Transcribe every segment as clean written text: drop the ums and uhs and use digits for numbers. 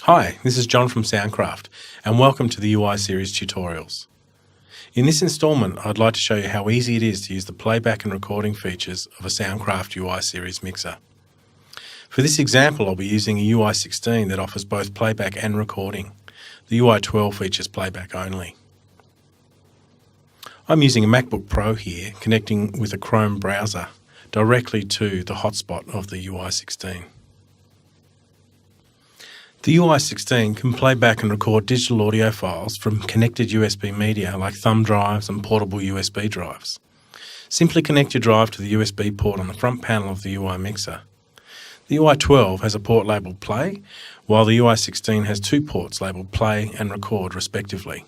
Hi, this is John from Soundcraft, and welcome to the UI series tutorials. In this installment, I'd like to show you how easy it is to use the playback and recording features of a Soundcraft UI series mixer. For this example, I'll be using a UI 16 that offers both playback and recording. The UI 12 features playback only. I'm using a MacBook Pro here, connecting with a Chrome browser directly to the hotspot of the UI 16. The UI 16 can play back and record digital audio files from connected USB media like thumb drives and portable USB drives. Simply connect your drive to the USB port on the front panel of the UI mixer. The UI 12 has a port labelled Play, while the UI 16 has two ports labelled Play and Record respectively.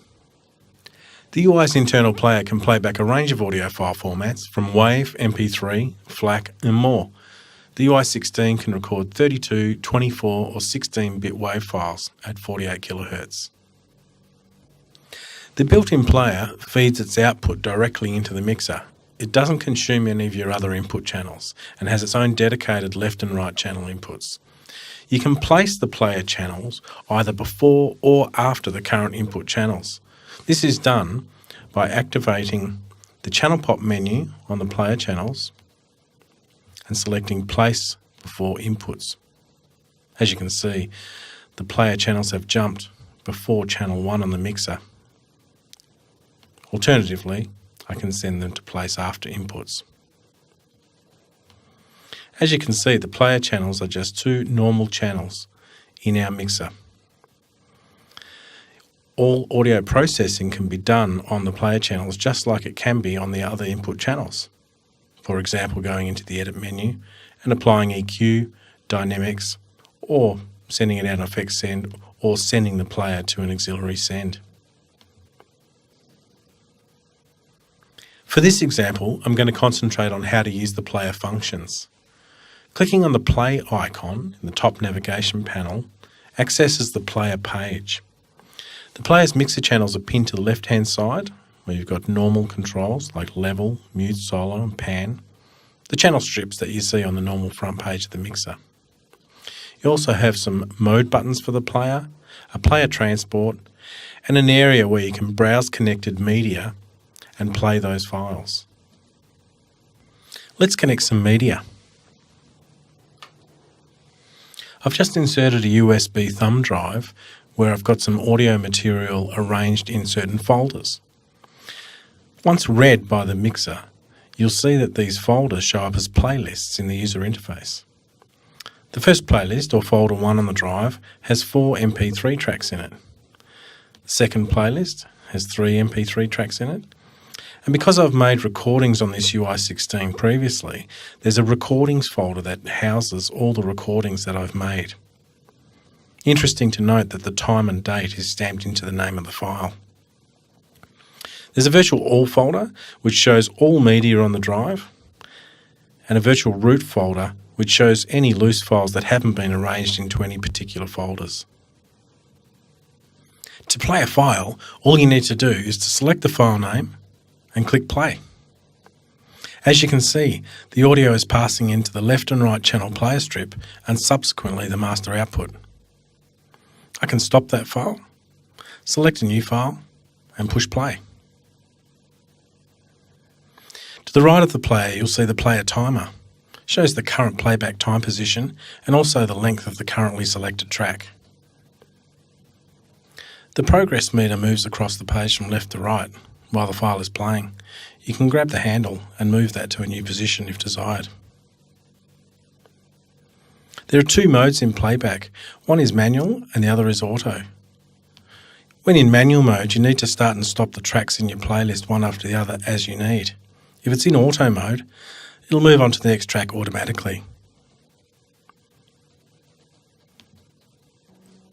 The UI's internal player can play back a range of audio file formats from WAV, MP3, FLAC and more. The UI 16 can record 32, 24 or 16-bit WAV files at 48 kHz. The built-in player feeds its output directly into the mixer. It doesn't consume any of your other input channels and has its own dedicated left and right channel inputs. You can place the player channels either before or after the current input channels. This is done by activating the channel pop menu on the player channels and selecting Place Before Inputs. As you can see, the player channels have jumped before channel 1 on the mixer. Alternatively, I can send them to place after inputs. As you can see, the player channels are just two normal channels in our mixer. All audio processing can be done on the player channels just like it can be on the other input channels. For example, going into the Edit menu and applying EQ, Dynamics, or sending it out on effects send, or sending the player to an auxiliary send. For this example, I'm going to concentrate on how to use the player functions. Clicking on the play icon in the top navigation panel accesses the player page. The player's mixer channels are pinned to the left-hand side, where you've got normal controls like level, mute, solo and pan, the channel strips that you see on the normal front page of the mixer. You also have some mode buttons for the player, a player transport, and an area where you can browse connected media and play those files. Let's connect some media. I've just inserted a USB thumb drive where I've got some audio material arranged in certain folders. Once read by the mixer, you'll see that these folders show up as playlists in the user interface. The first playlist, or folder 1 on the drive, has 4 MP3 tracks in it. The second playlist has 3 MP3 tracks in it. And because I've made recordings on this UI 16 previously, there's a recordings folder that houses all the recordings that I've made. Interesting to note that the time and date is stamped into the name of the file. There's a virtual all folder which shows all media on the drive, and a virtual root folder which shows any loose files that haven't been arranged into any particular folders. To play a file, all you need to do is to select the file name and click play. As you can see, the audio is passing into the left and right channel player strip and subsequently the master output. I can stop that file, select a new file and push play. To the right of the player, you'll see the player timer. It shows the current playback time position and also the length of the currently selected track. The progress meter moves across the page from left to right while the file is playing. You can grab the handle and move that to a new position if desired. There are two modes in playback. One is manual and the other is auto. When in manual mode, you need to start and stop the tracks in your playlist one after the other as you need. If it's in auto mode, it'll move on to the next track automatically.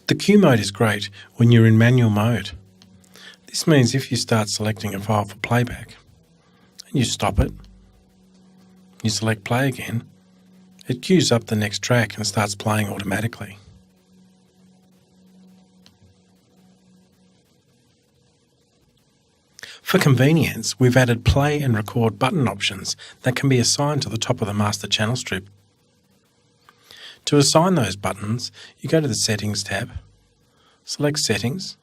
The Q mode is great when you're in manual mode. This means if you start selecting a file for playback, and you stop it, you select play again, it queues up the next track and starts playing automatically. For convenience, we've added play and record button options that can be assigned to the top of the master channel strip. To assign those buttons, you go to the Settings tab select Settings,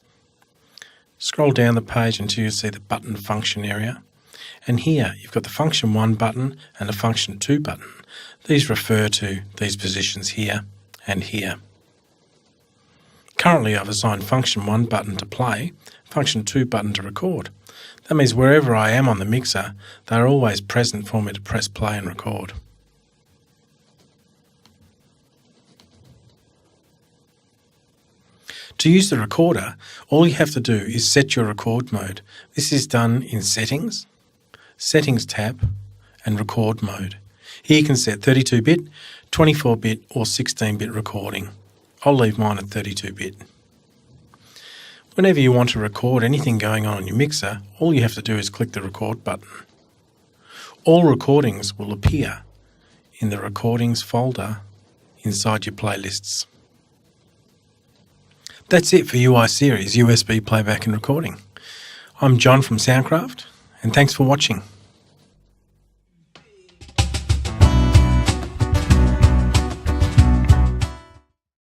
scroll down the page until you see the button function area, and here you've got the function 1 button and the function 2 button. These refer to these positions here and here. Currently I've assigned function 1 button to play, function 2 button to record. That means wherever I am on the mixer, they're always present for me to press play and record. To use the recorder, all you have to do is set your record mode. This is done in Settings, Settings tab, and Record mode. Here you can set 32-bit, 24-bit or 16-bit recording. I'll leave mine at 32-bit. Whenever you want to record anything going on your mixer, all you have to do is click the record button. All recordings will appear in the recordings folder inside your playlists. That's it for UI Series USB playback and recording. I'm John from Soundcraft, and thanks for watching.